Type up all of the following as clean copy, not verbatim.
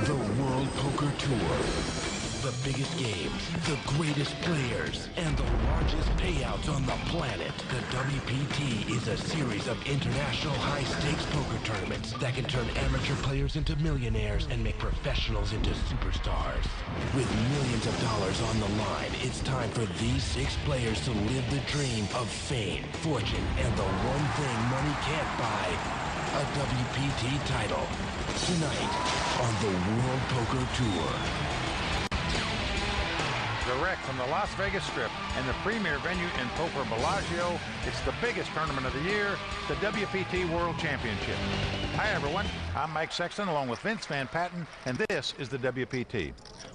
The World Poker Tour. The biggest games, the greatest players, and the largest payouts on the planet. The WPT is a series of international high-stakes poker tournaments that can turn amateur players into millionaires and make professionals into superstars. With millions of dollars on the line, it's time for these 6 players to live the dream of fame, fortune, and the one thing money can't buy, a WPT title. Tonight on the World Poker Tour. Direct from the Las Vegas Strip and the premier venue in Poker Bellagio, it's the biggest tournament of the year, the WPT World Championship. Hi everyone, I'm Mike Sexton along with Vince Van Patten, and this is the WPT.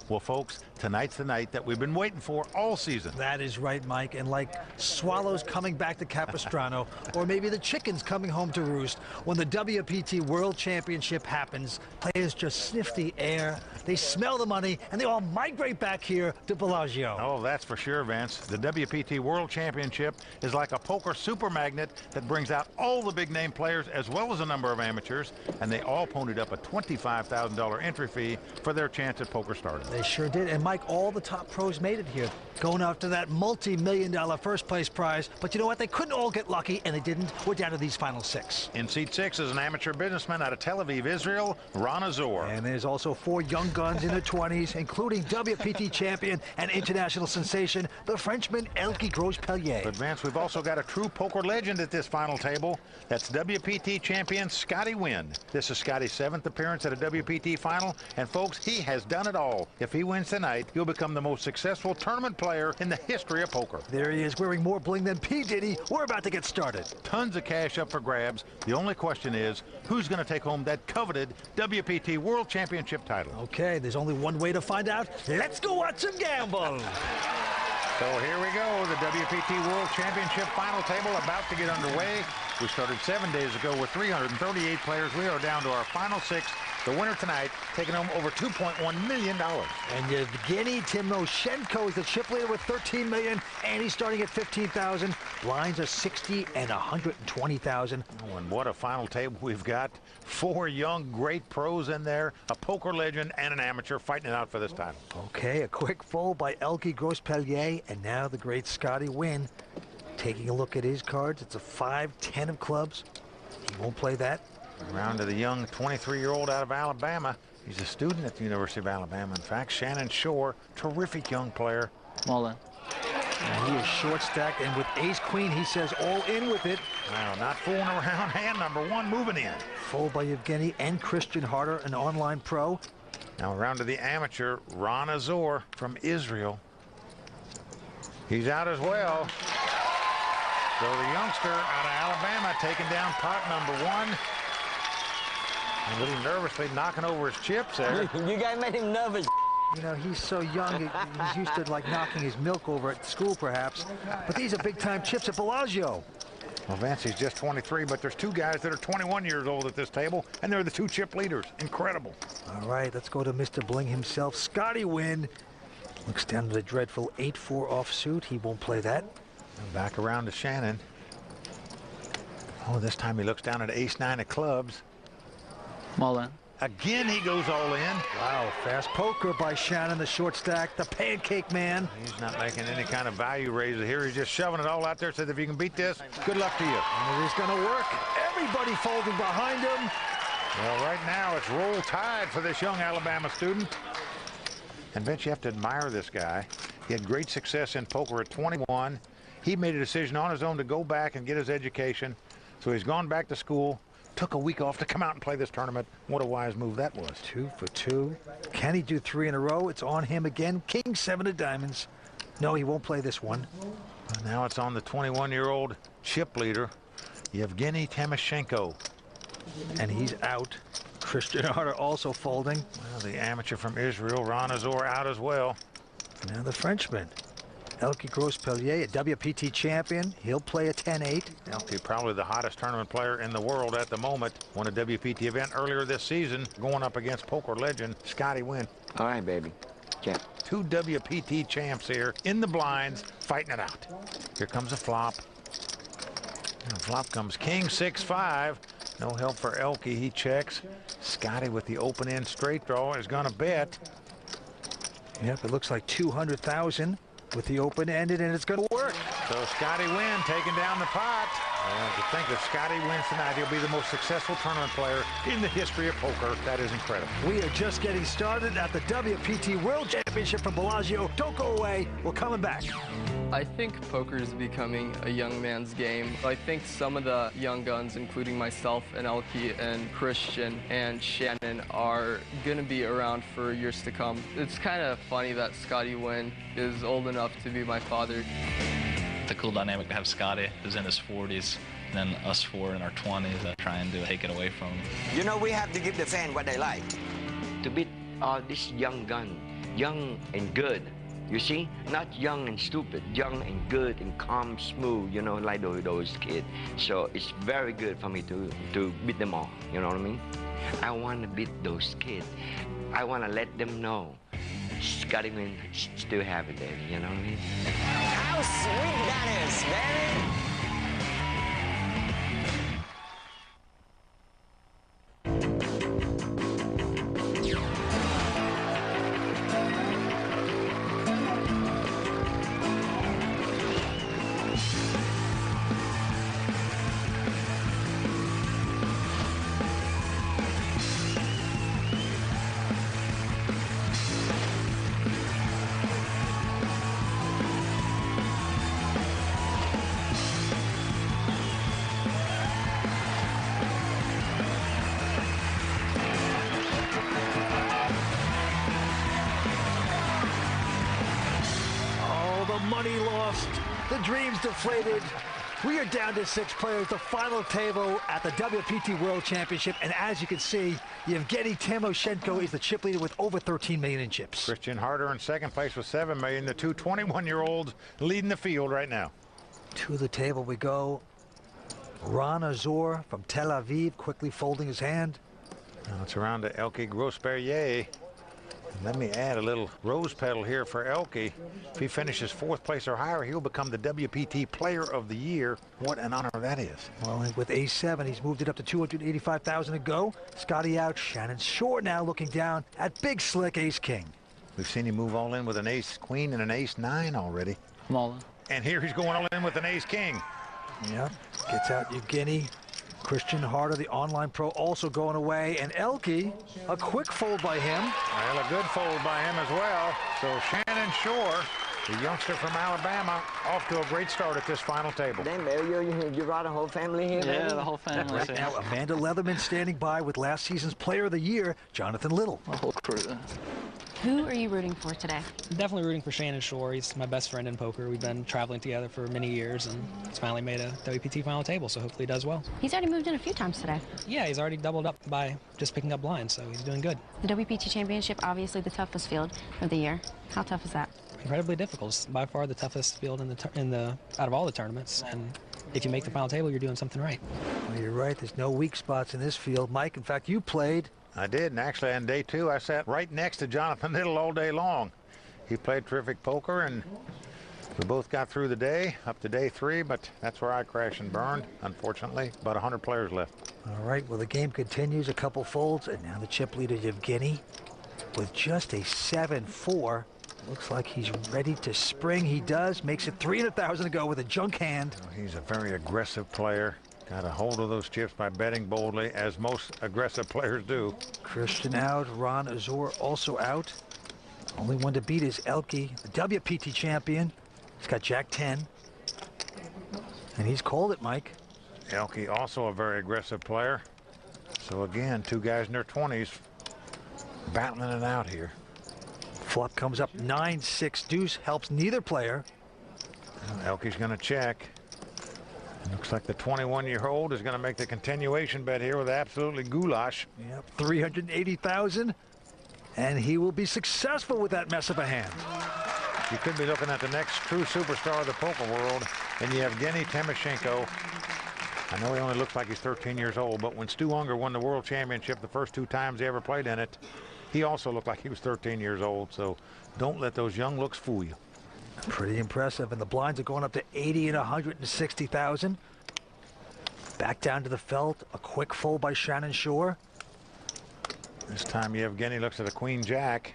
Well folks, tonight's the night that we've been waiting for all season. That is right, Mike, and like swallows coming back to Capistrano, or maybe the chickens coming home to roost, when the WPT World Championship happens, players just sniff the air, they smell the money, and they all migrate back here to Bellagio. Oh, that's for sure, Vince. The WPT World Championship is like a poker super magnet that brings out all the big-name players as well as a number of amateurs, and they all ponied up a $25,000 entry fee for their chance at poker stardom. They sure did, and Mike, all the top pros made it here, going after that multi-million-dollar first-place prize. But you know what? They couldn't all get lucky, and they didn't. We're down to these final 6. In seat 6 is an amateur businessman out of Tel Aviv, Israel, Ron Azor. And there's also 4 young guns in their 20s, including WPT champion and international sensation, the Frenchman Elke Grospellier. But Vance, we've also got a true poker legend at this final table. That's WPT champion Scotty Wynn. This is Scotty's 7th appearance at a WPT final, and folks, he has done it all. If he wins tonight, he'll become the most successful tournament player in the history of poker. There he is, wearing more bling than P. Diddy. We're about to get started. Tons of cash up for grabs. The only question is, who's going to take home that coveted WPT World Championship title? Okay, there's only one way to find out. Let's go watch some gamble. So here we go, the WPT World Championship final table about to get underway. We started 7 days ago with 338 players. We are down to our final 6. The winner tonight taking home over $2.1 million. And Yevgeny Timoshenko is the chip leader with $13 million, and he's starting at $15,000. Lines are $60 and $120,000. Oh, and what a final table we've got. 4 young, great pros in there, a poker legend and an amateur fighting it out for this title. Okay, a quick fold by Elke Grospellier, and now the great Scotty Wynn. Taking a look at his cards, it's a 5-10 of clubs. He won't play that. Around to the young 23-year-old out of Alabama. He's a student at the University of Alabama. In fact, Shannon Shore, terrific young player. Mullen. And he is short stacked, and with ace-queen, he says all in with it. Wow, not fooling around. Hand number 1 moving in. Fold by Yevgeny and Christian Harder, an online pro. Now around to the amateur, Ron Azor from Israel. He's out as well. So the youngster out of Alabama taking down pot number 1. A little nervously knocking over his chips there. You guys made him nervous. You know, he's so young, he's used to like knocking his milk over at school perhaps. But these are big-time chips at Bellagio. Well, Vance, he's just 23, but there's 2 guys that are 21 years old at this table, and they're the 2 chip leaders. Incredible. All right, let's go to Mr. Bling himself, Scotty Wynn. Looks down to the dreadful 8-4 offsuit. He won't play that. And back around to Shannon. Oh, this time he looks down at ace-9 of clubs. Mullen. Again, he goes all in. Wow, fast poker by Shannon, the short stack, the pancake man. He's not making any kind of value raiser here. He's just shoving it all out there. Said if you can beat this, good luck to you. And it is going to work. Everybody folding behind him. Well, right now it's roll tide for this young Alabama student. And Vince, you have to admire this guy. He had great success in poker at 21. He made a decision on his own to go back and get his education. So he's gone back to school. Took a week off to come out and play this tournament. What a wise move that was. 2 for 2. Can he do 3 in a row? It's on him again. King 7 of diamonds. No, he won't play this one. Well, now it's on the 21-year-old chip leader, Yevgeny Timoshenko. And he's out. Christian Harder also folding. Well, the amateur from Israel, Ron Azor, out as well. Now the Frenchman. Elke Grospellier, a WPT champion. He'll play a 10-8. Elke, probably the hottest tournament player in the world at the moment. Won a WPT event earlier this season, going up against poker legend Scotty Wynn. All right, baby. Yeah. 2 WPT champs here in the blinds, fighting it out. Here comes a flop. And the flop comes King 6-5. No help for Elke. He checks. Scotty with the open end straight draw is going to bet. Yep, it looks like 200,000 with the open ended, and it's going to work. So Scotty Wynn taking down the pot. To think that Scotty wins tonight, he'll be the most successful tournament player in the history of poker. That is incredible. We are just getting started at the WPT World Championship from Bellagio. Don't go away. We're coming back. I think poker is becoming a young man's game. I think some of the young guns, including myself and Elke and Christian and Shannon, are going to be around for years to come. It's kind of funny that Scotty Wynn is old enough to be my father. It's a cool dynamic to have Scotty, who's in his 40s, and then us four in our 20s that trying to take it away from him. You know, we have to give the fan what they like. To beat all this young gun, young and good. You see, not young and stupid, young and good and calm, smooth, you know, like those kids. So it's very good for me to beat them all, you know what I mean? I want to beat those kids. I want to let them know Scotty Wynn still have it, baby, you know what I mean? How sweet that is, baby! Money lost, the dreams deflated. We are down to 6 players, the final table at the WPT World Championship. And as you can see, Yevgeny Timoshenko is the chip leader with over 13 million in chips. Christian Harder in second place with 7 million. The two 21-year-olds leading the field right now. To the table we go. Ron Azor from Tel Aviv quickly folding his hand. Now it's around to Elke Grossberrier. Let me add a little rose petal here for Elke. If he finishes 4th place or higher, he'll become the WPT Player of the Year. What an honor that is. Well, with ace-7, he's moved it up to 285,000 to go. Scotty out, Shannon Shore now looking down at big slick ace-king. We've seen him move all in with an ace-queen and an ace-9 already. I'm all in. And here he's going all in with an ace-king. Yep, gets out Yevgeny. Christian Harder, the online pro, also going away. And Elke, a quick fold by him. Well, a good fold by him as well. So Shannon Shore, the youngster from Alabama, off to a great start at this final table. Damn, baby, you brought a whole family here, Yeah, baby? the whole family. Right now, Amanda Leatherman standing by with last season's Player of the Year, Jonathan Little. The whole crew. Who are you rooting for today? Definitely rooting for Shannon Shore. He's my best friend in poker. We've been traveling together for many years, and he's finally made a WPT final table, so hopefully he does well. He's already moved in a few times today. Yeah, he's already doubled up by just picking up blinds, so he's doing good. The WPT Championship, obviously the toughest field of the year. How tough is that? Incredibly difficult. It's by far the toughest field out of all the tournaments, and if you make the final table, you're doing something right. Well, you're right. There's no weak spots in this field. Mike, in fact, you played. I did, and actually on day 2, I sat right next to Jonathan Little all day long. He played terrific poker, and we both got through the day, up to day 3, but that's where I crashed and burned, unfortunately. About 100 players left. All right, well, the game continues, a couple folds, and now the chip leader, Yevgeny, with just a 7-4. Looks like he's ready to spring. He does, makes it 300,000 to go with a junk hand. He's a very aggressive player. Got a hold of those chips by betting boldly, as most aggressive players do. Christian out, Ron Azor also out. Only one to beat is Elke, the WPT champion. He's got Jack 10. And he's called it, Mike. Elke also a very aggressive player. So again, two guys in their 20s battling it out here. Flop comes up 9-6 deuce, helps neither player. Elke's going to check. Looks like the 21-year-old is going to make the continuation bet here with absolutely goulash. Yep, 380,000, and he will be successful with that mess of a hand. You could be looking at the next true superstar of the poker world, and Yevgeny Timoshenko. I know he only looks like he's 13 years old, but when Stu Unger won the World Championship the first 2 times he ever played in it, he also looked like he was 13 years old. So don't let those young looks fool you. Pretty impressive, and the blinds are going up to 80 and 160,000. Back down to the felt. A quick fold by Shannon Shore. This time Yevgeny looks at a queen jack.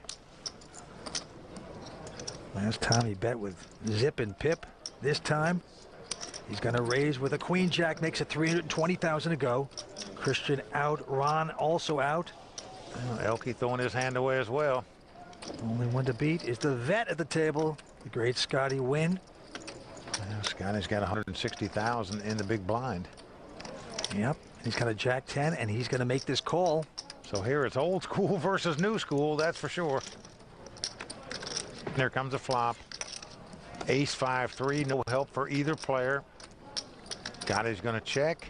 Last time he bet with zip and pip. This time he's going to raise with a queen jack, makes it 320,000 to go. Christian out, Ron also out. Well, Elke throwing his hand away as well. Only one to beat is the vet at the table, the great Scotty Wynn. Well, Scotty's got 160,000 in the big blind. Yep, he's got a jack 10 and he's going to make this call. So here it's old school versus new school, that's for sure. There comes a flop. Ace 5-3, no help for either player. Scotty's going to check.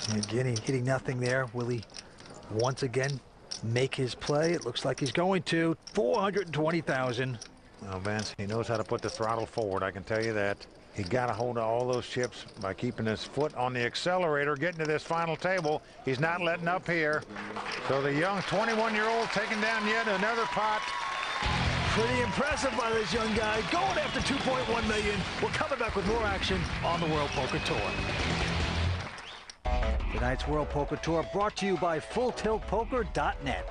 And again, hitting nothing there. Will he once again make his play? It looks like he's going to. 420,000. Well, Vince, he knows how to put the throttle forward, I can tell you that. He got a hold of all those chips by keeping his foot on the accelerator, getting to this final table. He's not letting up here. So the young 21-year-old taking down yet another pot. Pretty impressive by this young guy, going after 2.1 million. We're coming back with more action on the World Poker Tour. Tonight's World Poker Tour brought to you by FullTiltPoker.net.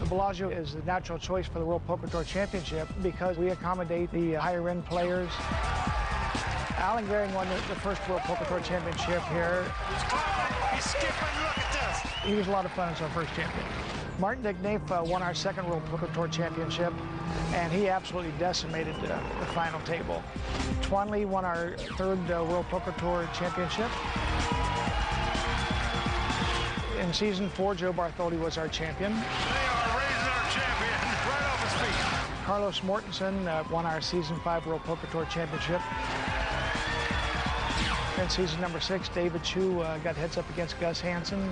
Bellagio is the natural choice for the World Poker Tour Championship because we accommodate the higher-end players. Alan Goering won the first World Poker Tour Championship here. He's skipping, look at this. He was a lot of fun as our first champion. Martin Dicknafe won our second World Poker Tour Championship, and he absolutely decimated the final table. Twanley won our third World Poker Tour Championship. In season 4, Joe Bartholdi was our champion. Carlos Mortensen won our Season 5 World Poker Tour Championship. In season number 6, David Chu got heads up against Gus Hansen.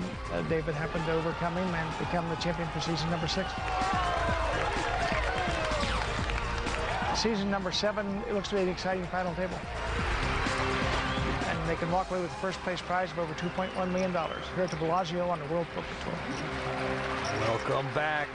David happened to overcome him and become the champion for season number 6. Season number 7, it looks to be an exciting final table. And they can walk away with the first place prize of over $2.1 million here at the Bellagio on the World Poker Tour. Welcome back.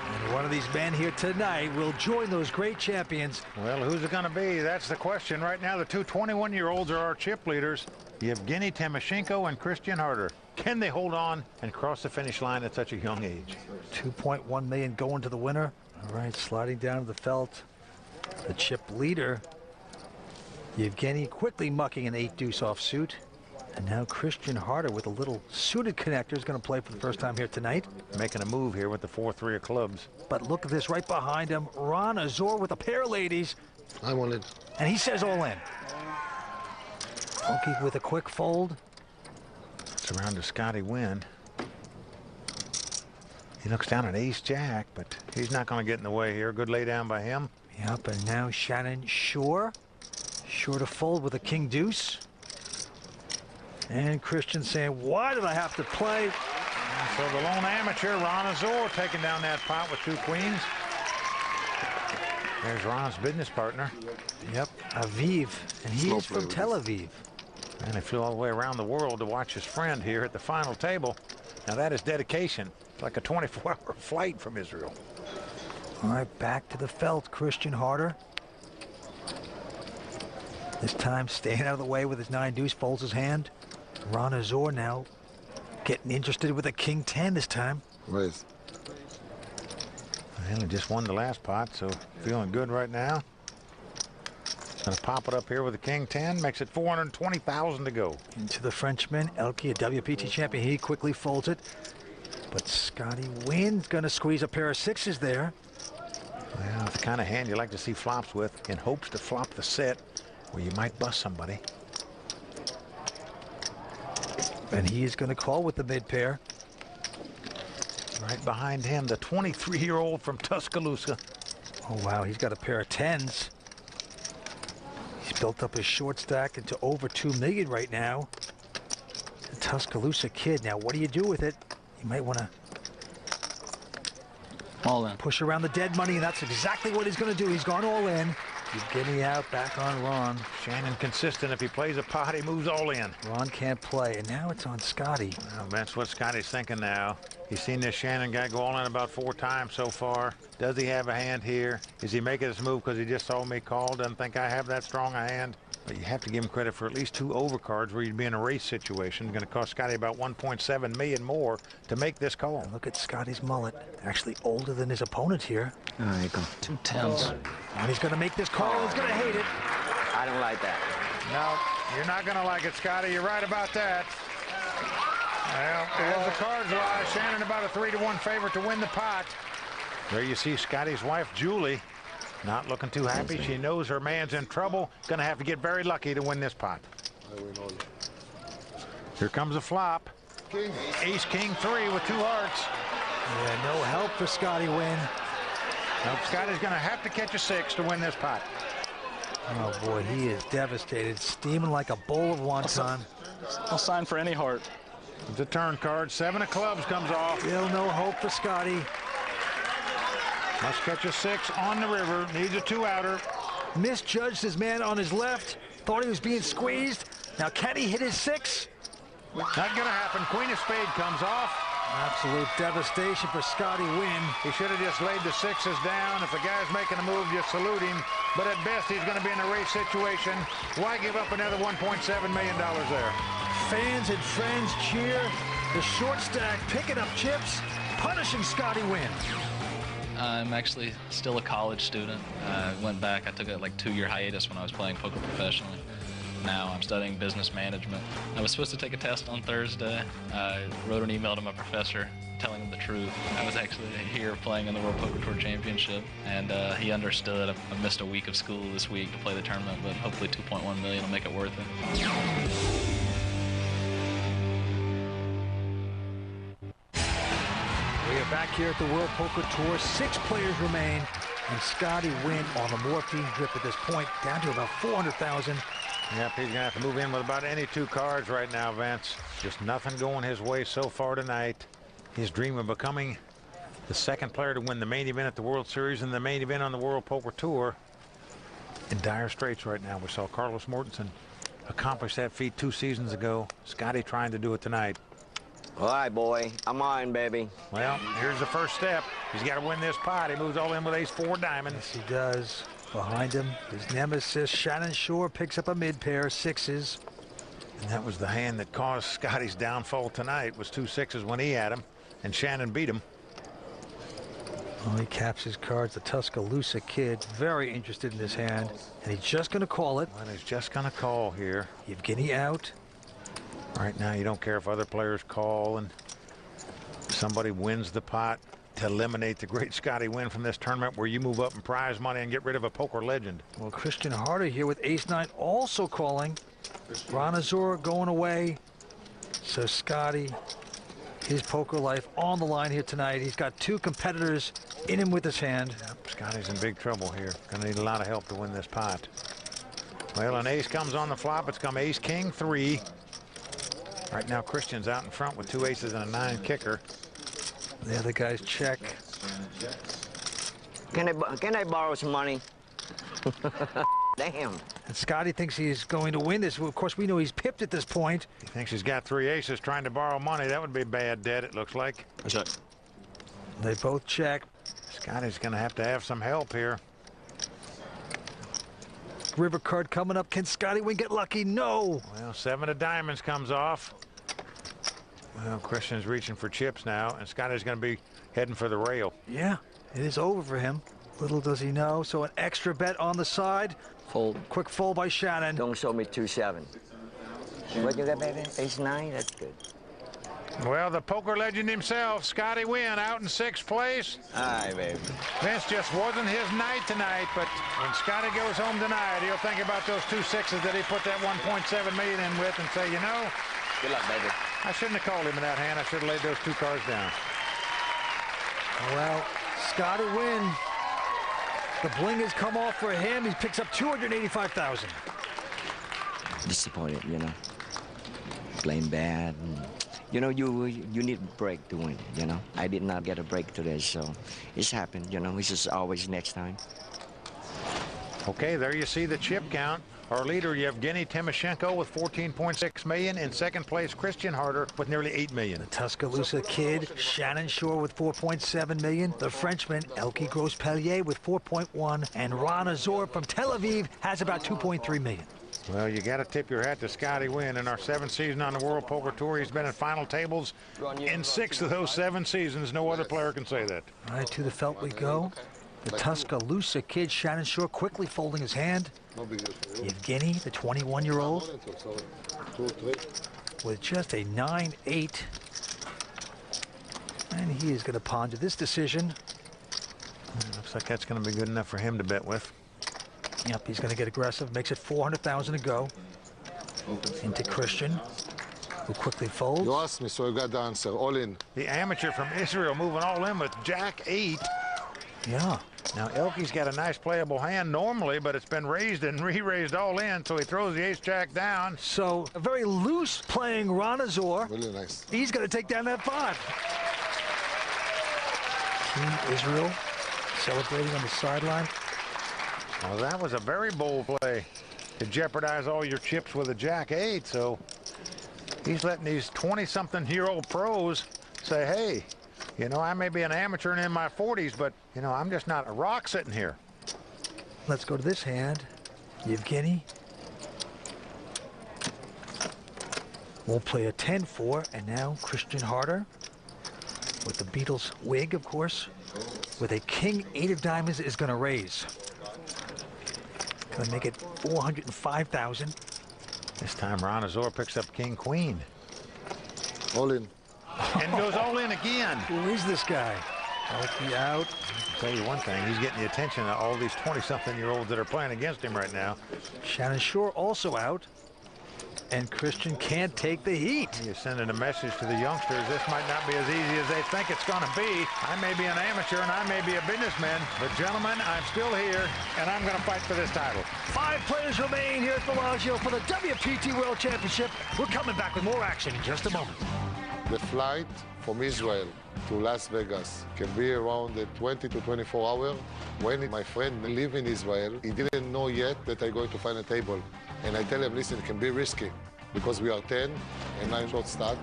And one of these men here tonight will join those great champions. Well, who's it going to be? That's the question. Right now, the two 21-year-olds are our chip leaders, Yevgeny Timoshenko and Christian Harder. Can they hold on and cross the finish line at such a young age? 2.1 million going to the winner. All right, sliding down to the felt. The chip leader, Yevgeny, quickly mucking an 8-deuce offsuit. And now Christian Harder with a little suited connector is going to play for the first time here tonight. Making a move here with the 4-3 of clubs. But look at this right behind him. Ron Azor with a pair of ladies. I wanted. And he says all in. Funky with a quick fold. It's around to Scotty Wynn. He looks down at ace-jack, but he's not going to get in the way here. Good lay down by him. Yep, and now Shannon Shore. Shore to fold with a king-deuce. And Christian saying, why did I have to play? So the lone amateur, Ron Azor, taking down that pot with 2 queens. There's Ron's business partner. Yep, Aviv, and he's from Tel Aviv. And he flew all the way around the world to watch his friend here at the final table. Now that is dedication. It's like a 24-hour flight from Israel. All right, back to the felt, Christian Harder. This time staying out of the way with his 9-deuce, folds his hand. Ron Azor now getting interested with a king-10 this time. Raise. Well, he just won the last pot, so feeling good right now. He's going to pop it up here with a king-10, makes it 420,000 to go. Into the Frenchman, Elke, a WPT champion. He quickly folds it. But Scotty Wynn's going to squeeze a pair of 6s there. Well, it's the kind of hand you like to see flops with in hopes to flop the set where you might bust somebody. And he is going to call with the mid pair. Right behind him, the 23-year-old from Tuscaloosa. Oh, wow, he's got a pair of 10s. He's built up his short stack into over 2 million right now. The Tuscaloosa kid. Now, what do you do with it? You might want to all in. Push around the dead money, and that's exactly what he's going to do. He's gone all in. He's getting out, back on Ron. Shannon consistent. If he plays a pot, he moves all in. Ron can't play, and now it's on Scotty. Well, that's what Scotty's thinking now. He's seen this Shannon guy go all in about 4 times so far. Does he have a hand here? Is he making this move because he just saw me call? Doesn't think I have that strong a hand? But you have to give him credit for at least 2 overcards where you'd be in a race situation. Going to cost Scotty about $1.7 million more to make this call. And look at Scotty's mullet. Actually older than his opponent here. There you go. 2 10s. And he's going to make this call. He's going to hate it. I don't like that. No, you're not going to like it, Scotty. You're right about that. Well, as the cards lie, Shannon about a 3-to-1 favorite to win the pot. There you see Scotty's wife, Julie, not looking too happy. She knows her man's in trouble. Going to have to get very lucky to win this pot. Here comes a flop. Ace, King, 3 with 2 hearts. Yeah, no help for Scotty Wynn. Nope, Scotty's going to have to catch a 6 to win this pot. Oh, boy, he is devastated. Steaming like a bowl of wonton. I'll sign for any heart. The turn card. 7 of clubs comes off. Still no hope for Scotty. Must catch a 6 on the river. Needs a 2-outer. Misjudged his man on his left. Thought he was being squeezed. Now, can he hit his 6? Not going to happen. Queen of spade comes off. Absolute devastation for Scotty Wynn. He should have just laid the 6s down. If the guy's making a move, just salute him. But at best, he's going to be in a race situation. Why give up another $1.7 million there? Fans and friends cheer. The short stack picking up chips, punishing Scotty Wynn. I'm actually still a college student. I went back. I took a 2-year hiatus when I was playing poker professionally. Now I'm studying business management. I was supposed to take a test on Thursday. I wrote an email to my professor telling him the truth. I was actually here playing in the World Poker Tour Championship, and he understood. I missed a week of school this week to play the tournament, but hopefully $2.1 million will make it worth it. We are back here at the World Poker Tour. 6 players remain, and Scotty Wynn on the morphine drip at this point, down to about $400,000. Yep, he's going to have to move in with about any 2 cards right now, Vince. Just nothing going his way so far tonight. His dream of becoming the 2nd player to win the main event at the World Series and the main event on the World Poker Tour. In dire straits right now. We saw Carlos Mortensen accomplish that feat 2 seasons ago. Scotty trying to do it tonight. All right, boy. I'm on, baby. Well, here's the first step. He's got to win this pot. He moves all in with ace-4 diamond. Yes, he does. Behind him, his nemesis, Shannon Shore, picks up a mid-pair, 6s. And that was the hand that caused Scotty's downfall tonight, was 2 6s when he had him, and Shannon beat him. Oh, he caps his cards. The Tuscaloosa kid, very interested in this hand, and he's just going to call it. Well, he's just going to call here. Yevgeny out. Right now, you don't care if other players call and somebody wins the pot to eliminate the great Scotty Wynn from this tournament, where you move up in prize money and get rid of a poker legend. Well, Christian Harder here with ace-9 also calling. Bronazor going away. So Scotty, his poker life on the line here tonight. He's got 2 competitors in him with his hand. Yep, Scotty's in big trouble here. Gonna need a lot of help to win this pot. Well, an ace comes on the flop. It's come ace, king, 3. Right now, Christian's out in front with 2 aces and a 9 kicker. The other guys check. Can I borrow some money? Damn. And Scotty thinks he's going to win this. Well, of course, we know he's pipped at this point. He thinks he's got 3 aces trying to borrow money. That would be bad debt, it looks like. Check. They both check. Scotty's going to have some help here. River card coming up. Can Scotty Wynn get lucky? No. Well, 7 of diamonds comes off. Well, Christian's reaching for chips now, and Scotty's going to be heading for the rail. Yeah, it is over for him. Little does he know. So an extra bet on the side. Fold. Quick fold by Shannon. Don't show me 2-7. What you got, baby? Ace-9? That's good. Well, the poker legend himself, Scotty Wynn, out in 6th place. All right, baby. Vince just wasn't his night tonight, but when Scotty goes home tonight, he'll think about those 2 6s that he put that $1.7 million in with and say, you know, Good luck, baby. I shouldn't have called him in that hand. I should have laid those 2 cards down. Well, Scotty Wynn, the bling has come off for him. He picks up $285,000. Disappointed, you know. Playing bad. You know, you need a break to win, you know. I did not get a break today, so it's happened, you know. It's just always next time. Okay, there you see the chip count. Our leader, Yevgeny Timoshenko, with 14.6 million. In second place, Christian Harder with nearly 8 million. The Tuscaloosa kid, Shannon Shore, with 4.7 million. The Frenchman, Elke Grospellier, with 4.1. And Ron Azor from Tel Aviv has about 2.3 million. Well, you got to tip your hat to Scotty Wynn. In our 7th season on the World Poker Tour, he's been in final tables in 6 of those 7 seasons. No other player can say that. All right, to the felt we go. The Tuscaloosa kid, Shannon Shore, quickly folding his hand. Yevgeny, the 21-year-old, with just a 9-8. And he is going to ponder this decision. Looks like that's going to be good enough for him to bet with. Yep, he's going to get aggressive. Makes it 400,000 to go. Into Christian, who quickly folds. You asked me, so I got the answer. All in. The amateur from Israel moving all in with Jack 8. Yeah. Now, Elke's got a nice playable hand normally, but it's been raised and re-raised all in, so he throws the ace-jack down. So, a very loose playing Ron Azor. Really nice. He's going to take down that pot. Team Israel celebrating on the sideline. Well, that was a very bold play to jeopardize all your chips with a Jack 8, so he's letting these 20-something-year-old pros say, hey, you know, I may be an amateur and in my 40s, but, you know, I'm just not a rock sitting here. Let's go to this hand. Yevgeny will play a 10-4, and now Christian Harder with the Beatles wig, of course, with a king 8 of diamonds is going to raise. Going to make it 405,000. This time Ron Azor picks up king queen. All in. And goes all in again. Who is this guy? Elke out. I'll tell you one thing, he's getting the attention of all these 20-something-year-olds that are playing against him right now. Shannon Shore also out. And Christian can't take the heat. He's sending a message to the youngsters. This might not be as easy as they think it's going to be. I may be an amateur and I may be a businessman, but gentlemen, I'm still here and I'm going to fight for this title. 5 players remain here at Bellagio for the WPT World Championship. We're coming back with more action in just a moment. The flight from Israel to Las Vegas can be around 20 to 24 hours. When my friend live in Israel, he didn't know yet that I'm going to find a table. And I tell him, listen, it can be risky because we are 10 and 9 short stack.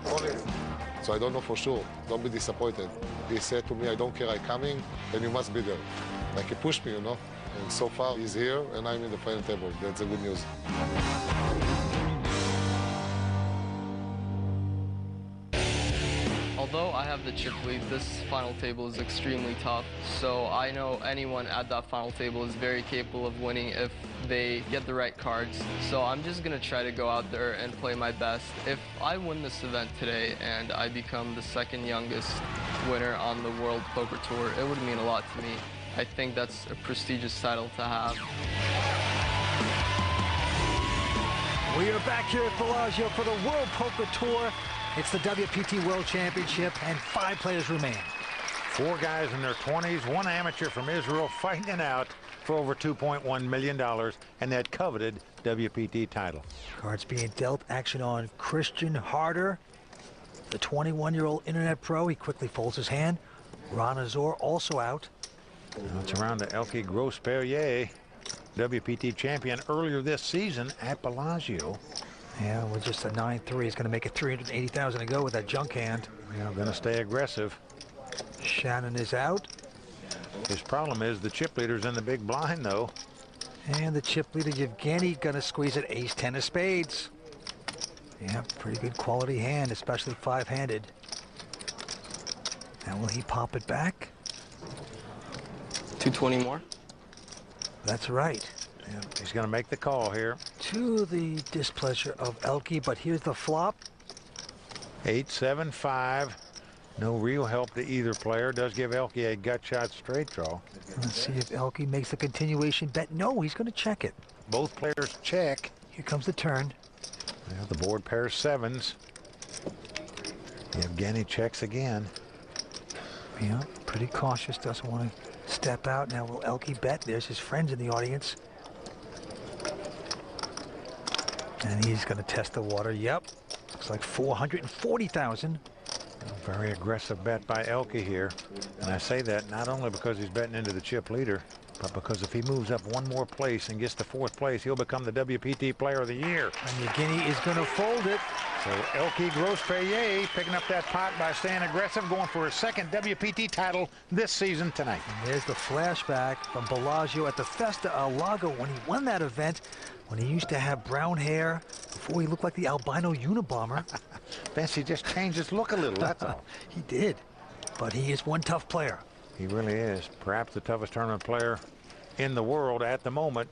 So I don't know for sure. Don't be disappointed. He said to me, I don't care, I'm coming, and you must be there. Like he pushed me, you know. And so far he's here and I'm in the final table. That's the good news. Although I have the chip lead, this final table is extremely tough. So I know anyone at that final table is very capable of winning if they get the right cards. So I'm just going to try to go out there and play my best. If I win this event today and I become the second youngest winner on the World Poker Tour, it would mean a lot to me. I think that's a prestigious title to have. We are back here at Bellagio for the World Poker Tour. It's the WPT World Championship, and 5 players remain. 4 guys in their 20s, 1 amateur from Israel fighting it out for over $2.1 million and that coveted WPT title. Cards being dealt. Action on Christian Harder, the 21-year-old internet pro. He quickly folds his hand. Ron Azor also out. Now it's around to Elke Grospellier, WPT champion earlier this season at Bellagio. Yeah, with just a 9-3, he's going to make it 380,000 to go with that junk hand. Yeah, going to stay aggressive. Shannon is out. His problem is the chip leader's in the big blind, though. And the chip leader, Yevgeny, going to squeeze it ace-10 of spades. Yeah, pretty good quality hand, especially 5-handed. Now will he pop it back? 220 more? That's right. Yeah, he's going to make the call here. To the displeasure of Elke, but here's the flop. 8-7-5. No real help to either player. Does give Elke a gut shot straight draw. Let's see if Elke makes a continuation bet. No, he's going to check it. Both players check. Here comes the turn. Well, the board pairs 7s. Yevgeny checks again. Yeah, pretty cautious. Doesn't want to step out. Now will Elke bet? There's his friends in the audience. And he's going to test the water. Yep. Looks like 440,000. A very aggressive bet by Elke here. And I say that not only because he's betting into the chip leader, But because if he moves up one more place and gets to 4th place, he'll become the WPT Player of the Year. And Yevgeny is going to fold it. So Elke Grospellier picking up that pot by staying aggressive, going for his 2nd WPT title this season tonight. And there's the flashback from Bellagio at the Festa Al Lago when he won that event, when he used to have brown hair before he looked like the albino Unabomber. Vince, he just changed his look a little, that's all. He did, but he is one tough player. He really is. Perhaps the toughest tournament player in the world at the moment.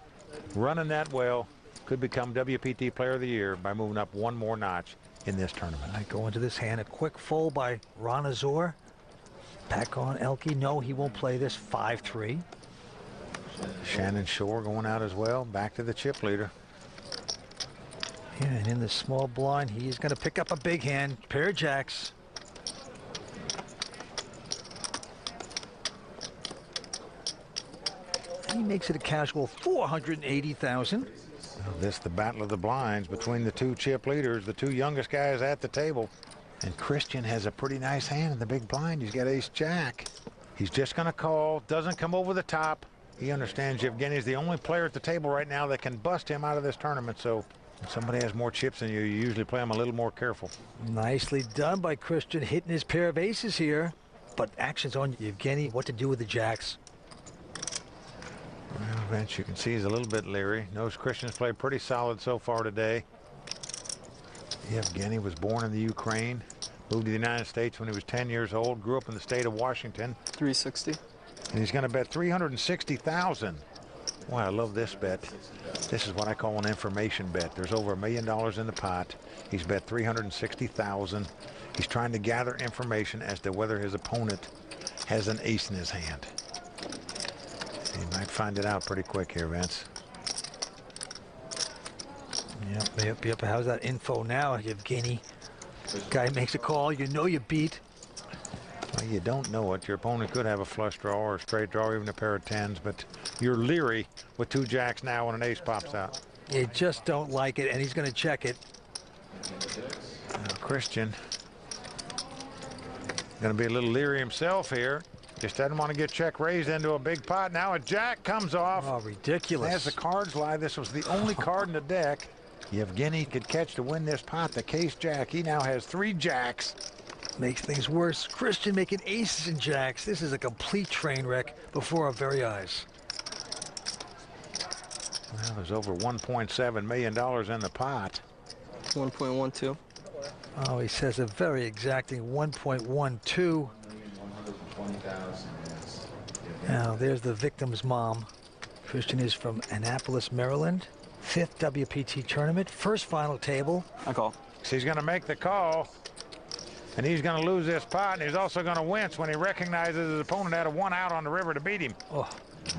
Running that well, could become WPT Player of the Year by moving up one more notch in this tournament. I go into this hand, a quick fold by Ron Azor. Back on Elke. No, he won't play this. 5-3. Shannon Shore going out as well. Back to the chip leader. Yeah, and in the small blind, he's going to pick up a big hand. Pair of jacks. He makes it a casual 480,000. This the battle of the blinds between the two chip leaders, the two youngest guys at the table. And Christian has a pretty nice hand in the big blind. He's got ace-jack. He's just going to call. Doesn't come over the top. He understands Yevgeny's the only player at the table right now that can bust him out of this tournament. So if somebody has more chips than you, you usually play them a little more careful. Nicely done by Christian, hitting his pair of aces here. But action's on Yevgeny. What to do with the jacks? Well, Vince, you can see he's a little bit leery. Knows Christian's played pretty solid so far today. Yevgeny was born in the Ukraine, moved to the United States when he was 10 years old, grew up in the state of Washington. 360. And he's going to bet 360,000. Wow, I love this bet. This is what I call an information bet. There's over $1 million in the pot. He's bet 360,000. He's trying to gather information as to whether his opponent has an ace in his hand. He might find it out pretty quick here, Vince. Yep. How's that info now, Yevgeny? Guy makes a call. You know you beat. Well, you don't know it. Your opponent could have a flush draw or a straight draw or even a pair of tens, but you're leery with two jacks now when an ace pops out. You just don't like it, and he's going to check it. Now, Christian going to be a little leery himself here. Just doesn't want to get check raised into a big pot. Now a jack comes off. Oh, ridiculous. As the cards lie, this was the only card in the deck Yevgeny could catch to win this pot. The case jack. He now has 3 jacks. Makes things worse. Christian making aces and jacks. This is a complete train wreck before our very eyes. Well, there's over $1.7 million in the pot. 1.12. Oh, he says a very exacting 1.12. Now, there's the victim's mom. Christian is from Annapolis, Maryland. 5th WPT tournament, first final table. I call. So he's going to make the call, and he's going to lose this pot, and he's also going to wince when he recognizes his opponent had a 1 out on the river to beat him. Oh,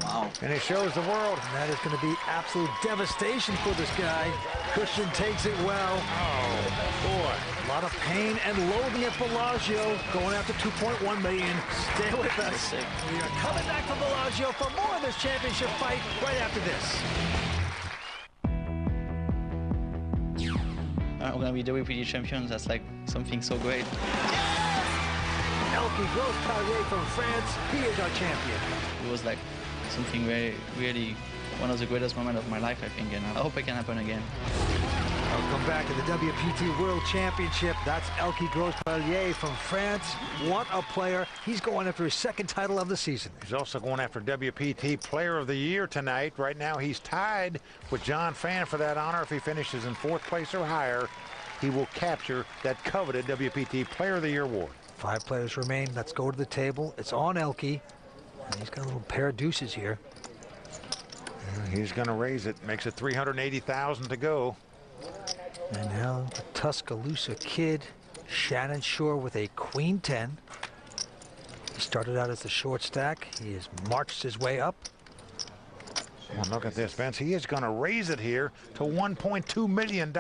wow. And he shows the world. And that is going to be absolute devastation for this guy. Christian takes it well. Oh, boy. A lot of pain and loathing at Bellagio, going after 2.1 million. Stay with us. We are coming back to Bellagio for more of this championship fight right after this. We're going to be WPT champions. That's like something so great. Elke Grospellier from France, he is our champion. It was like something really one of the greatest moments of my life, I think, and I hope it can happen again. Welcome back to the WPT World Championship. That's Elke Grospellier from France. What a player. He's going after his 2nd title of the season. He's also going after WPT Player of the Year tonight. Right now, he's tied with John Fan for that honor. If he finishes in 4th place or higher, he will capture that coveted WPT Player of the Year award. 5 players remain. Let's go to the table. It's on Elke. And he's got a little pair of deuces here. He's going to raise it. Makes it 380,000 to go. And now the Tuscaloosa kid, Shannon Shore, with a queen 10. He started out as the short stack. He has marched his way up. Well, look at this, Vince. He is going to raise it here to $1.2 million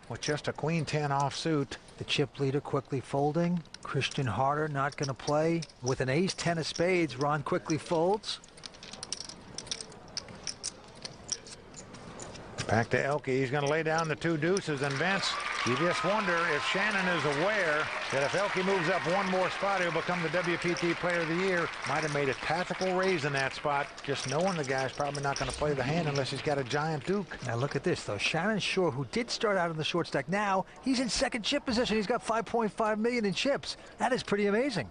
with just a queen 10 offsuit. The chip leader quickly folding. Christian Harder not going to play. With an ace 10 of spades, Ron quickly folds. Back to Elke. He's going to lay down the 2 deuces, and Vince, You just wonder if Shannon is aware that if Elke moves up one more spot, he'll become the WPT Player of the Year. Might have made a tactical raise in that spot, just knowing the guy's probably not going to play the hand unless he's got a giant duke. Now look at this, though. Shannon Shore, who did start out in the short stack, now he's in second chip position. He's got 5.5 million in chips. That is pretty amazing.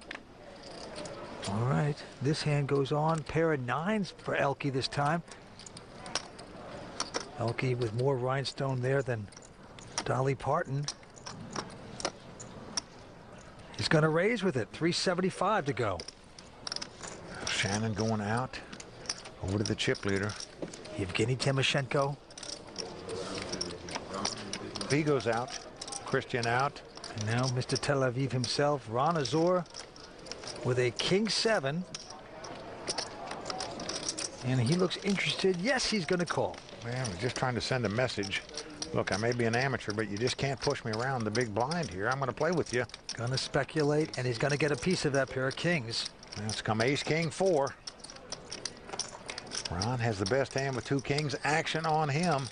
All right, this hand goes on. Pair of nines for Elke this time. Elke with more rhinestone there than Dolly Parton. He's going to raise with it. 375 to go. Shannon going out. Over to the chip leader. Evgeny Timoshenko. He goes out. Christian out. And now Mr. Tel Aviv himself, Ron Azor, with a king 7. And he looks interested. Yes, he's going to call. Man, I was just trying to send a message. Look, I may be an amateur, but you just can't push me around the big blind here. I'm going to play with you. Going to speculate, and he's going to get a piece of that pair of kings. Now it's come ace, king, 4. Ron has the best hand with 2 kings. Action on him.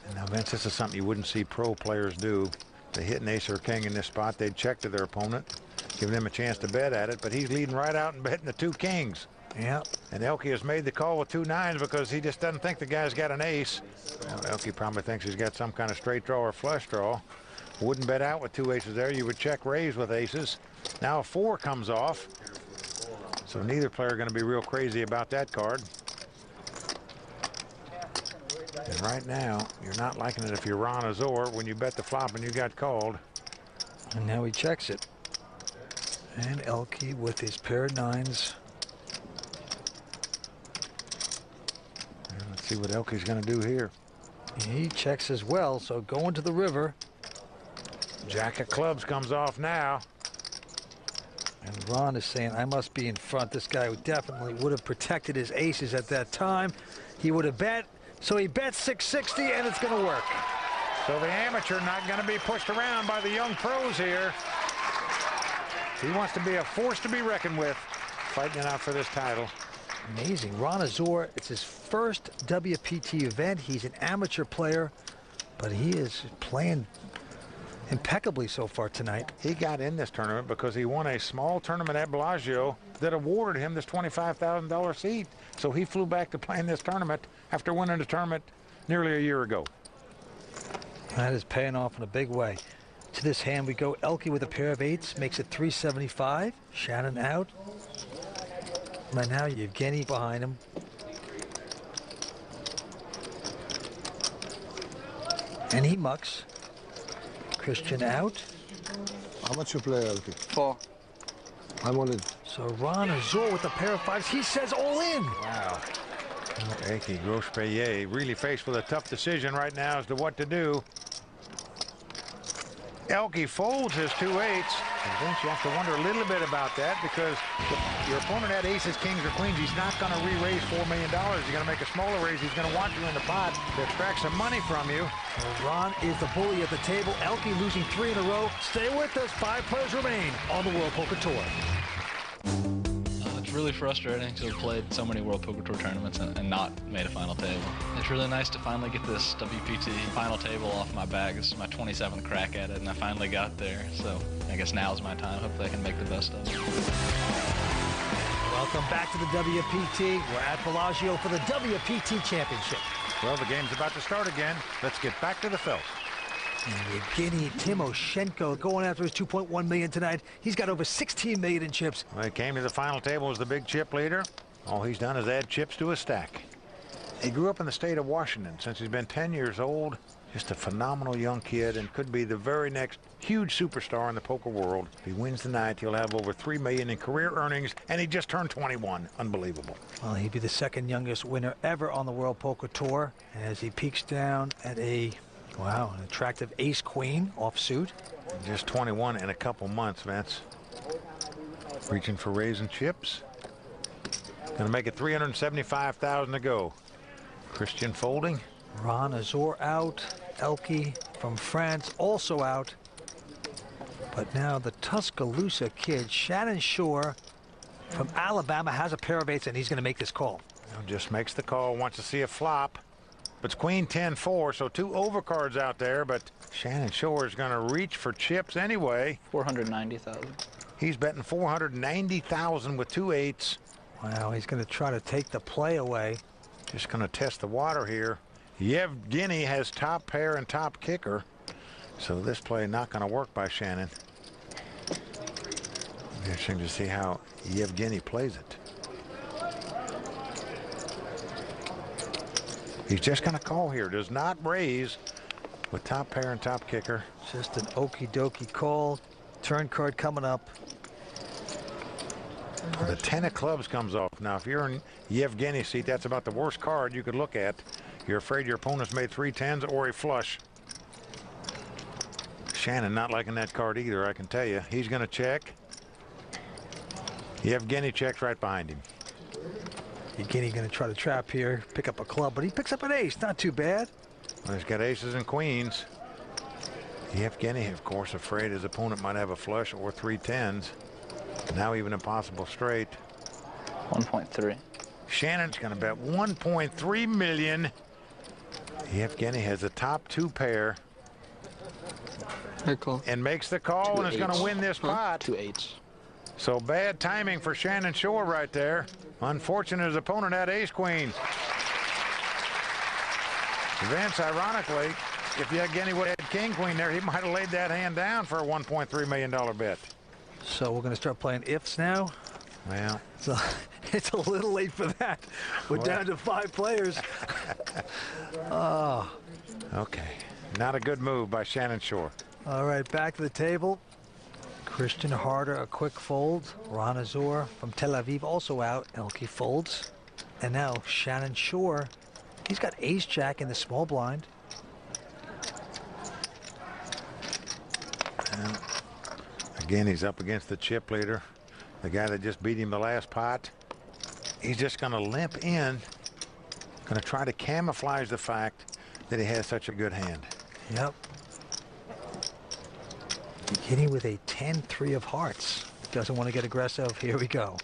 And now, Vince, this is something you wouldn't see pro players do. They hit an ace or king in this spot, they'd check to their opponent, giving him a chance to bet at it, but he's leading right out and betting the 2 kings. Yeah. And Elke has made the call with 2 nines because he just doesn't think the guy's got an ace. Well, Elke probably thinks he's got some kind of straight draw or flush draw. Wouldn't bet out with 2 aces there. You would check raise with aces. Now a 4 comes off. So neither player going to be real crazy about that card. And right now, you're not liking it if you're Ron Azor when you bet the flop and you got called. And now he checks it. And Elke with his pair of nines. Let's see what Elke's going to do here. He checks as well, so going to the river. Jack of clubs comes off now. And Ron is saying, I must be in front. This guy definitely would have protected his aces at that time. He would have bet, so he bets 660, and it's going to work. So the amateur not going to be pushed around by the young pros here. He wants to be a force to be reckoned with, fighting it out for this title. Amazing. Ron Azor, it's his first WPT event. He's an amateur player, but he is playing impeccably so far tonight. He got in this tournament because he won a small tournament at Bellagio that awarded him this $25,000 seat. So he flew back to play in this tournament after winning the tournament nearly a year ago. That is paying off in a big way. To this hand we go. Elke with a pair of 8s makes it 375. Shannon out. Right now Evgeny behind him. And he mucks. Christian out. How much you play, Elke? 4. I'm all in. So Ron Azor with a pair of 5s. He says all in. Wow. Elke Grosse-Payet really faced with a tough decision right now as to what to do. Elke folds his 2 8s. And then you have to wonder a little bit about that because if your opponent had aces, kings, or queens, he's not going to re-raise $4 million. He's going to make a smaller raise. He's going to want you in the pot to extract some money from you. Well, Ron is the bully at the table. Elke losing 3 in a row. Stay with us. 5 players remain on the World Poker Tour. It's really frustrating to have played so many World Poker Tour tournaments and not made a final table. It's really nice to finally get this WPT final table off my back. This is my 27th crack at it, and I finally got there. So I guess now's my time. Hopefully I can make the best of it. Welcome back to the WPT. We're at Bellagio for the WPT Championship. Well, the game's about to start again. Let's get back to the felt. And Evgeny Timoshenko going after his 2.1 million tonight. He's got over 16 million in chips. Well, he came to the final table as the big chip leader. All he's done is add chips to his stack. He grew up in the state of Washington since he's been 10 years old. Just a phenomenal young kid and could be the very next huge superstar in the poker world. If he wins tonight, he'll have over $3 million in career earnings, and he just turned 21. Unbelievable. Well, he'd be the second youngest winner ever on the World Poker Tour. And as he peeks down at an attractive ace-queen offsuit. Just 21 in a couple months, Vince. Reaching for raising chips. Gonna make it 375,000 to go. Christian folding. Ron Azor out. Elke from France also out. But now the Tuscaloosa kid, Shannon Shore from Alabama, has a pair of 8s, and he's going to make this call. Just makes the call. Wants to see a flop. It's queen 10-4, so 2 overcards out there, but Shannon Shore is going to reach for chips anyway. 490,000. He's betting 490,000 with 2 8s. Wow, he's going to try to take the play away. Just going to test the water here. Yevgeny has top pair and top kicker, so this play not going to work by Shannon. Interesting to see how Yevgeny plays it. He's just going to call here. Does not raise with top pair and top kicker. Just an okie dokie call. Turn card coming up. Well, the 10 of clubs comes off. Now, if you're in Yevgeny's seat, that's about the worst card you could look at. You're afraid your opponent's made 3 10s or a flush. Shannon not liking that card either, I can tell you. He's going to check. Yevgeny checks right behind him. Yevgeny going to try to trap here, pick up a club, but he picks up an ace. Not too bad. Well, he's got aces and queens. Yevgeny, of course, afraid his opponent might have a flush or 3 10s. Now even a possible straight. 1.3. Shannon's going to bet 1.3 million. Yevgeny has the top 2 pair. Good call. And makes the call and is going to win this pot. 2 8s. So bad timing for Shannon Shore right there. Unfortunate his opponent had ace queen. Vince, ironically, if Yevgeny would have had king queen there, he might have laid that hand down for a $1.3 million bet. So we're going to start playing ifs now. Well, so it's a little late for that. We're down to 5 players. Oh. Okay. Not a good move by Shannon Shore. All right, back to the table. Christian Harder, a quick fold. Ron Azor from Tel Aviv also out. Elke folds. And now Shannon Shore. He's got ace-jack in the small blind. And again, he's up against the chip leader, the guy that just beat him the last pot. He's just going to limp in, going to try to camouflage the fact that he has such a good hand. Yep. Beginning with a 10-3 of hearts. Doesn't want to get aggressive. Here we go.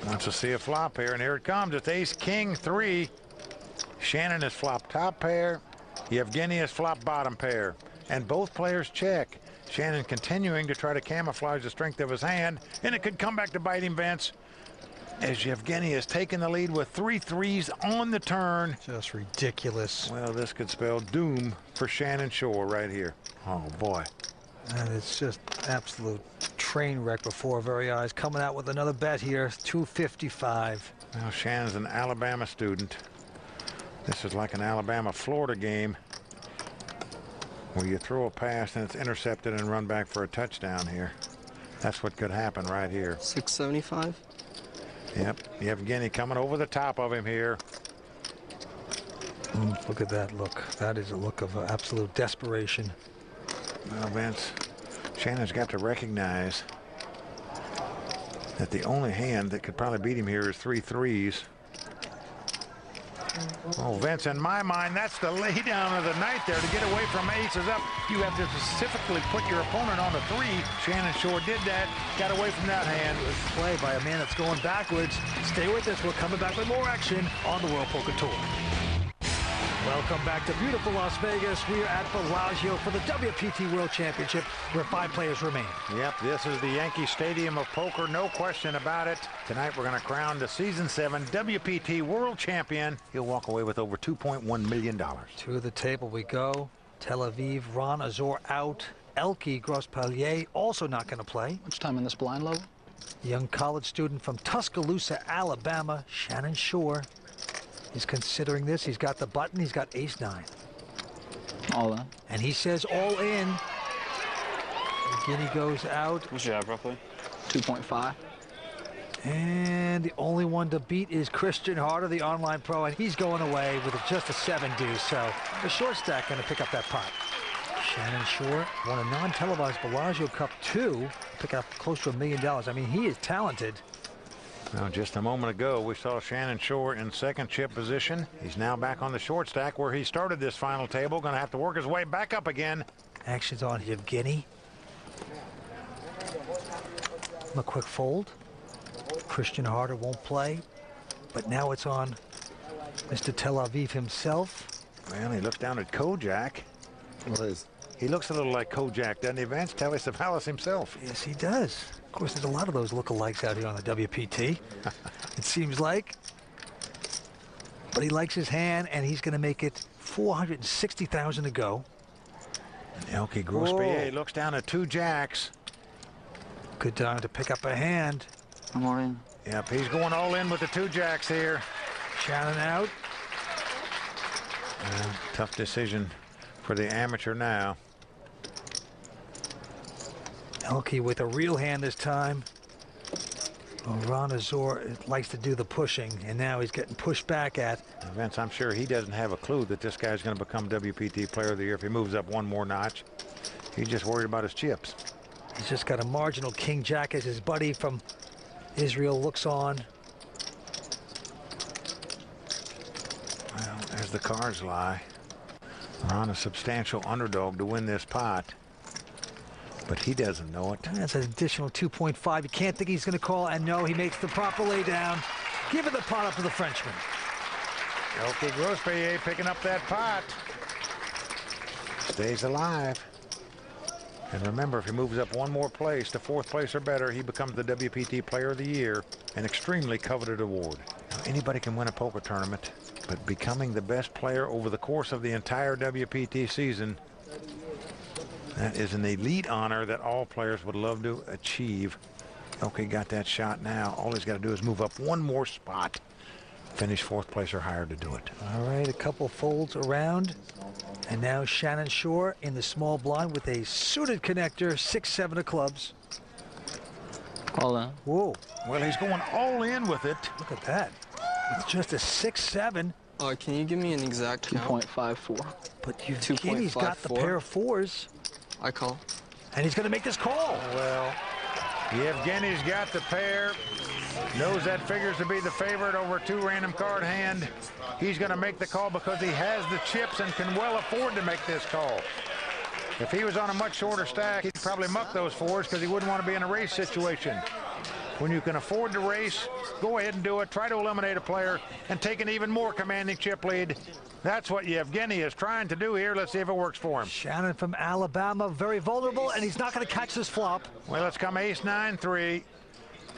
Wants to see a flop here, and here it comes. It's ace king 3. Shannon has flopped top pair. Yevgeny has flopped bottom pair. And both players check. Shannon continuing to try to camouflage the strength of his hand, and it could come back to bite him, Vince, as Yevgeny has taken the lead with 3 3s on the turn. Just ridiculous. Well, this could spell doom for Shannon Shore right here. Oh, boy. And it's just absolute train wreck before our very eyes. Coming out with another bet here, 255. Now, Shannon's an Alabama student. This is like an Alabama-Florida game where you throw a pass and it's intercepted and run back for a touchdown here. That's what could happen right here. 675. Yep, Yevgeny coming over the top of him here. Look at that look. That is a look of absolute desperation. Well, Vince, Shannon's got to recognize that the only hand that could probably beat him here is 3 3s. Oh, Vince, in my mind, that's the lay down of the night there. To get away from aces up, you have to specifically put your opponent on a 3. Shannon Shore did that, got away from that hand. Good play by a man that's going backwards. Stay with us. We're coming back with more action on the World Poker Tour. Welcome back to beautiful Las Vegas. We are at Bellagio for the WPT World Championship, where 5 players remain. Yep, this is the Yankee Stadium of poker, no question about it. Tonight we're going to crown the Season 7 WPT World Champion. He'll walk away with over $2.1 million. To the table we go. Tel Aviv, Ron Azor out. Elke Grospalier also not going to play. Much time in this blind level? Young college student from Tuscaloosa, Alabama, Shannon Shore. He's considering this. He's got the button. He's got ace-9. All in. And he says all in. Guinea goes out. What's your have roughly? 2.5. And the only one to beat is Christian Harder, the online pro, and he's going away with just a 7 deuce. So the short stack going to pick up that pot. Shannon Shore won a non-televised Bellagio Cup 2, pick up close to $1 million. I mean, he is talented. Now, just a moment ago, we saw Shannon Shore in second chip position. He's now back on the short stack where he started this final table. Going to have to work his way back up again. Action's on Yevgeny. A quick fold. Christian Harder won't play, but now it's on Mr. Tel Aviv himself. Well, he looks down at Kojak. He looks a little like Kojak, doesn't he, Vince? Telly Savalas himself. Yes, he does. Of course, there's a lot of those lookalikes out here on the WPT. It seems like. But he likes his hand, and he's going to make it 460,000 to go. Elke Grospier looks down at 2 jacks. Good time to pick up a hand. I'm all in. Yep, he's going all in with the 2 jacks here. Shannon out. Tough decision for the amateur now. Elke with a real hand this time. Ron Azor likes to do the pushing, and now he's getting pushed back at. Vince, I'm sure he doesn't have a clue that this guy's going to become WPT Player of the Year if he moves up one more notch. He's just worried about his chips. He's just got a marginal king jack as his buddy from Israel looks on. Well, as the cards lie, Ron a substantial underdog to win this pot. But he doesn't know it. That's an additional 2.5. You can't think he's going to call, and no, he makes the proper lay down. Giving the pot up to the Frenchman. Elke Grospier picking up that pot. Stays alive. And remember, if he moves up one more place to 4th place or better, he becomes the WPT Player of the Year, an extremely coveted award. Now, anybody can win a poker tournament, but becoming the best player over the course of the entire WPT season, that is an elite honor that all players would love to achieve. Elke got that shot now. All he's got to do is move up one more spot. Finish 4th place or higher to do it. All right, a couple folds around. And now Shannon Shore in the small blind with a suited connector, 6-7 of clubs. All in. Whoa. Well, he's going all in with it. Look at that. It's just a 6-7. Can you give me an exact count? 2.54. But Yevgeny's got the pair of 4s. I call. And he's going to make this call. Well, Yevgeny's got the pair. Knows that figures to be the favorite over 2 random card hand. He's going to make the call because he has the chips and can well afford to make this call. If he was on a much shorter stack, he'd probably muck those 4s because he wouldn't want to be in a race situation. When you can afford to race, go ahead and do it. Try to eliminate a player and take an even more commanding chip lead. That's what Yevgeny is trying to do here. Let's see if it works for him. Shannon from Alabama, very vulnerable, and he's not going to catch this flop. Well, let's come ace-9-3.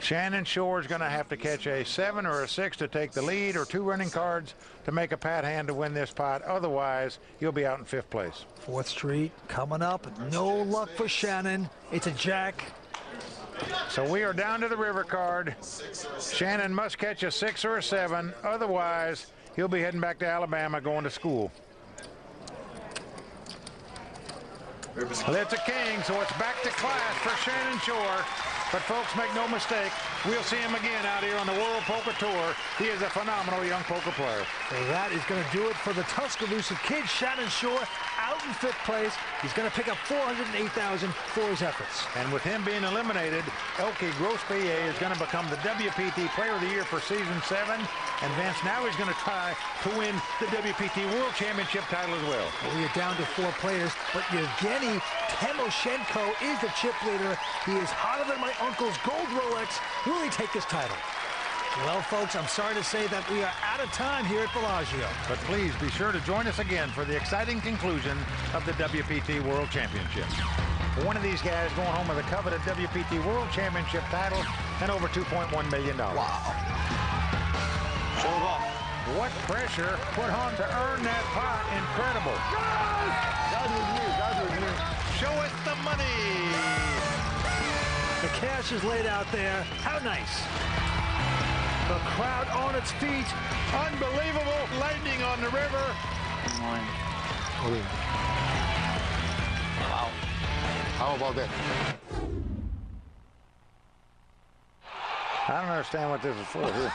Shannon Shore is going to have to catch a 7 or a 6 to take the lead, or 2 running cards to make a pat hand to win this pot. Otherwise, he'll be out in 5th place. 4th Street coming up. No luck for Shannon. It's a jack. So we are down to the river card. Shannon must catch a 6 or a 7. Otherwise, he'll be heading back to Alabama going to school. Well, it's a king, so it's back to class for Shannon Shore. But folks, make no mistake, we'll see him again out here on the World Poker Tour. He is a phenomenal young poker player. So that is going to do it for the Tuscaloosa kid, Shannon Shore, out in 5th place. He's going to pick up $408,000 for his efforts. And with him being eliminated, Elke Grospier is going to become the WPT Player of the Year for Season 7. And Vince, now he's going to try to win the WPT World Championship title as well. We are down to 4 players, but Yevgeny Timoshenko is the chip leader. He is hotter than my uncle's gold Rolex. Will he take this title? Well, folks, I'm sorry to say that we are out of time here at Bellagio. But please be sure to join us again for the exciting conclusion of the WPT World Championship. One of these guys going home with a coveted WPT World Championship title and over $2.1 million. Wow. Show off. What pressure put on to earn that pot. Incredible. God with me. God with me. Show us the money. The cash is laid out there. How nice. The crowd on its feet. Unbelievable lightning on the river. Wow. How about that? I don't understand what this is for here.